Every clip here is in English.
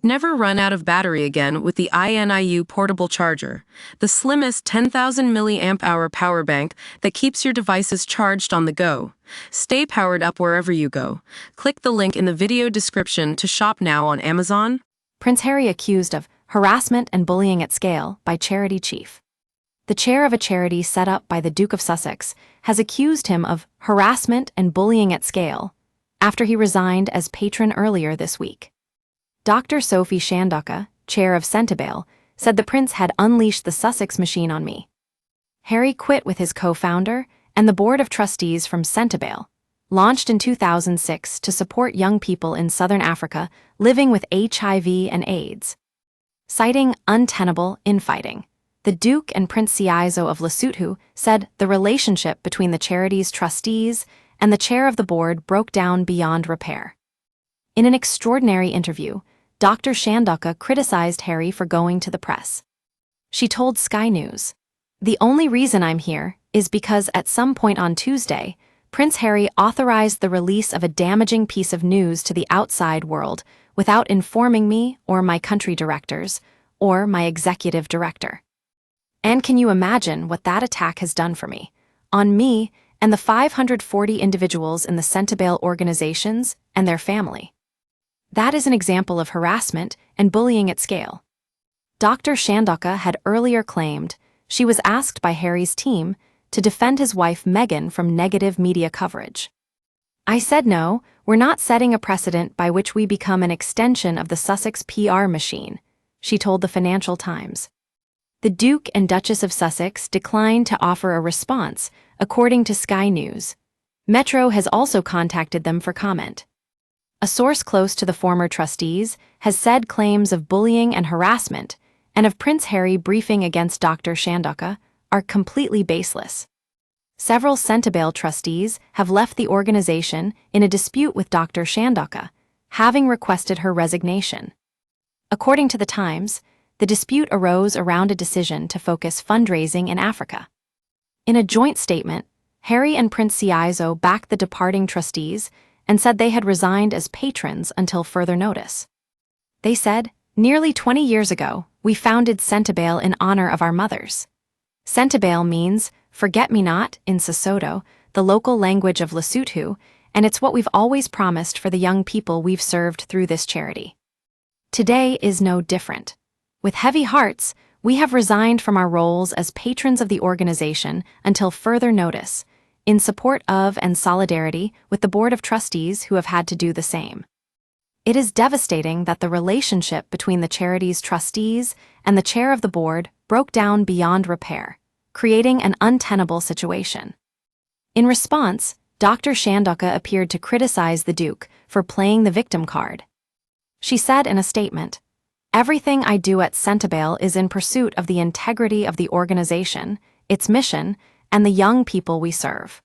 Never run out of battery again with the INIU portable charger, the slimmest 10,000 mAh power bank that keeps your devices charged on the go. Stay powered up wherever you go. Click the link in the video description to shop now on Amazon. Prince Harry accused of harassment and bullying at scale by charity chief. The chair of a charity set up by the Duke of Sussex has accused him of harassment and bullying at scale after he resigned as patron earlier this week. Dr. Sophie Shanduka, chair of Centibale, said the prince had unleashed the Sussex machine on me. Harry quit with his co-founder and the board of trustees from Centibale, launched in 2006 to support young people in southern Africa living with HIV and AIDS. Citing untenable infighting, the Duke and Prince Siaizo of Lesotho said the relationship between the charity's trustees and the chair of the board broke down beyond repair. In an extraordinary interview, Dr. Shanduka criticized Harry for going to the press. She told Sky News, "The only reason I'm here is because at some point on Tuesday, Prince Harry authorized the release of a damaging piece of news to the outside world without informing me or my country directors or my executive director. And can you imagine what that attack has done for me, on me and the 540 individuals in the Centibale organizations and their family? That is an example of harassment and bullying at scale." Dr. Shanduka had earlier claimed she was asked by Harry's team to defend his wife Meghan from negative media coverage. "I said no, we're not setting a precedent by which we become an extension of the Sussex PR machine," she told the Financial Times. The Duke and Duchess of Sussex declined to offer a response, according to Sky News. Metro has also contacted them for comment. A source close to the former trustees has said claims of bullying and harassment and of Prince Harry briefing against Dr. Shanduka are completely baseless. Several Centibale trustees have left the organization in a dispute with Dr. Shanduka, having requested her resignation. According to the Times, the dispute arose around a decision to focus fundraising in Africa. In a joint statement, Harry and Prince Siaizo backed the departing trustees and said they had resigned as patrons until further notice. They said, "Nearly 20 years ago, we founded Centibale in honor of our mothers. Centibale means forget-me-not in Sesotho, the local language of Lesotho, and it's what we've always promised for the young people we've served through this charity. Today is no different. With heavy hearts, we have resigned from our roles as patrons of the organization until further notice, in support of and solidarity with the Board of Trustees who have had to do the same. It is devastating that the relationship between the charity's trustees and the chair of the board broke down beyond repair, creating an untenable situation." In response, Dr. Shanduka appeared to criticize the Duke for playing the victim card. She said in a statement, "Everything I do at Centibale is in pursuit of the integrity of the organization, its mission, and the young people we serve.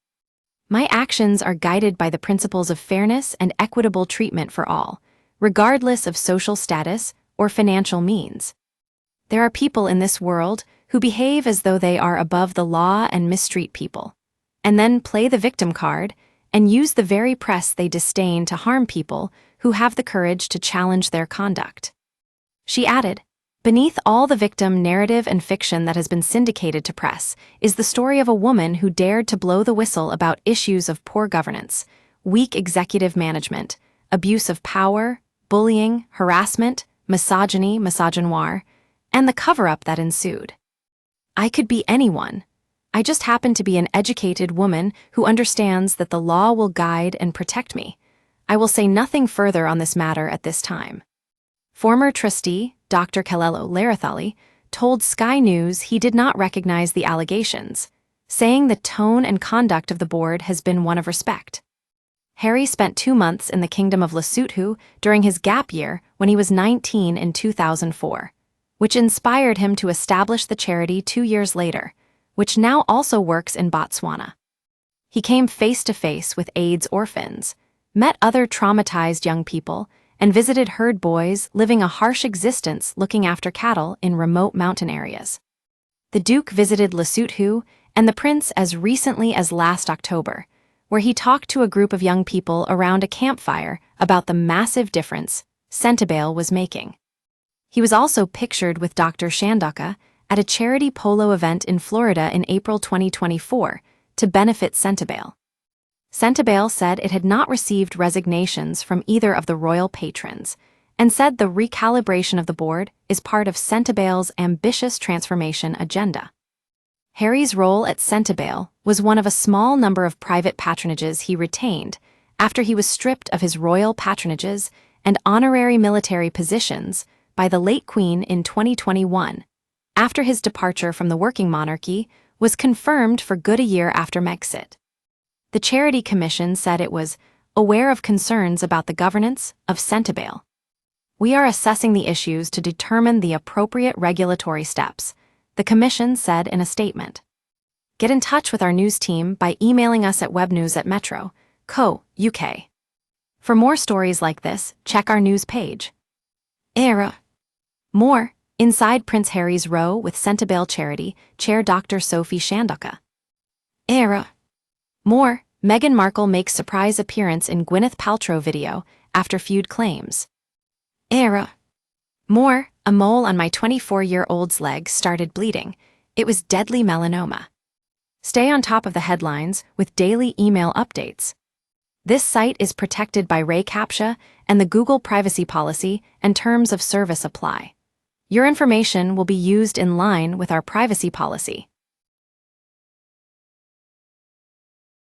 My actions are guided by the principles of fairness and equitable treatment for all, regardless of social status or financial means. There are people in this world who behave as though they are above the law and mistreat people, and then play the victim card and use the very press they disdain to harm people who have the courage to challenge their conduct." She added, "Beneath all the victim narrative and fiction that has been syndicated to press is the story of a woman who dared to blow the whistle about issues of poor governance, weak executive management, abuse of power, bullying, harassment, misogyny, misogynoir, and the cover-up that ensued. I could be anyone. I just happen to be an educated woman who understands that the law will guide and protect me. I will say nothing further on this matter at this time." Former trustee Dr. Kalelo Larathali told Sky News he did not recognize the allegations, saying the tone and conduct of the board has been one of respect. Harry spent 2 months in the Kingdom of Lesotho during his gap year when he was 19 in 2004, which inspired him to establish the charity 2 years later, which now also works in Botswana. He came face-to-face with AIDS orphans, met other traumatized young people, and visited herd boys living a harsh existence looking after cattle in remote mountain areas. The Duke visited Lesotho and the Prince as recently as last October, where he talked to a group of young people around a campfire about the massive difference Centibale was making. He was also pictured with Dr. Shanduka at a charity polo event in Florida in April 2024 to benefit Centibale. Centibale said it had not received resignations from either of the royal patrons and said the recalibration of the board is part of Centibale's ambitious transformation agenda. Harry's role at Centibale was one of a small number of private patronages he retained after he was stripped of his royal patronages and honorary military positions by the late Queen in 2021, after his departure from the working monarchy was confirmed for good a year after Megxit. The Charity Commission said it was aware of concerns about the governance of Centibale. We are assessing the issues to determine the appropriate regulatory steps, the Commission said in a statement. Get in touch with our news team by emailing us at webnews@metro.co.uk. For more stories like this, check our news page. More, inside Prince Harry's row with Centibale Charity Chair Dr. Sophie Shanduka. More, Meghan Markle makes surprise appearance in Gwyneth Paltrow video after feud claims. More, a mole on my 24-year-old's leg started bleeding. It was deadly melanoma. Stay on top of the headlines with daily email updates. This site is protected by RayCAPTCHA and the Google privacy policy and terms of service apply. Your information will be used in line with our privacy policy.